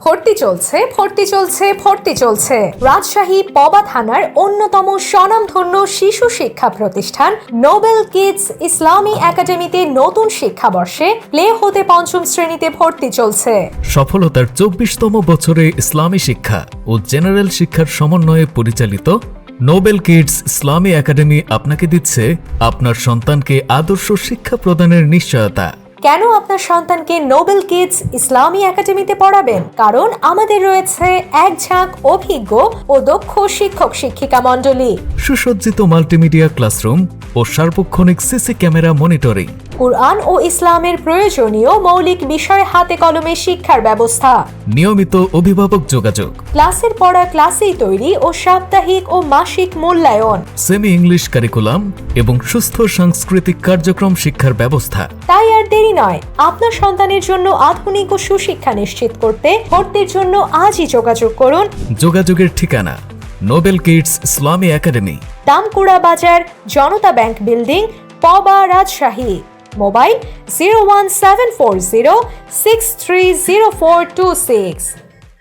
ভর্তি চলছে রাজশাহী পবা থানার অন্যতম স্বনামধন্য শিশু শিক্ষা প্রতিষ্ঠান নোবেল কিডস ইসলামী একাডেমিতে নতুন শিক্ষাবর্ষে প্লে হতে পঞ্চম শ্রেণীতে ভর্তি চলছে। সফলতার ২৪তম বছরে ইসলামী শিক্ষা ও জেনারেল শিক্ষার সমন্বয়ে পরিচালিত নোবেল কিডস ইসলামী একাডেমি আপনাকে দিচ্ছে আপনার সন্তানকে আদর্শ শিক্ষা প্রদানের নিশ্চয়তা। কেন আপনার সন্তানকে নোবেল কিডস ইসলামী একাডেমিতে পড়াবেন? কারণ আমাদের রয়েছে এক ঝাঁক অভিজ্ঞ ও দক্ষ শিক্ষক শিক্ষিকা মণ্ডলী, সুসজ্জিত মাল্টিমিডিয়া ক্লাসরুম ও সার্বক্ষণিক সিসি ক্যামেরা মনিটরিং, কুরআন ও ইসলামের প্রয়োজনীয় মৌলিক বিষয় হাতে কলমে শিক্ষার ব্যবস্থা, নিয়মিত অভিভাবক যোগাযোগ, ক্লাসের পড়া ক্লাসেই তৈরি ও সাপ্তাহিক ও মাসিক মূল্যায়ন, সেমি ইংলিশ কারিকুলাম এবং সুস্থ সাংস্কৃতিক কার্যক্রম শিক্ষার ব্যবস্থা। তাই আর দেরি নয়, আপনার সন্তানের জন্য আধুনিক ও সুশিক্ষা নিশ্চিত করতে ভর্তির জন্য আজই যোগাযোগ করুন। যোগাযোগের ঠিকানা Nobel kids Islami academy, Damkura Bazar, Janata bank building, Paba, Rajshahi. Mobile 01740630426।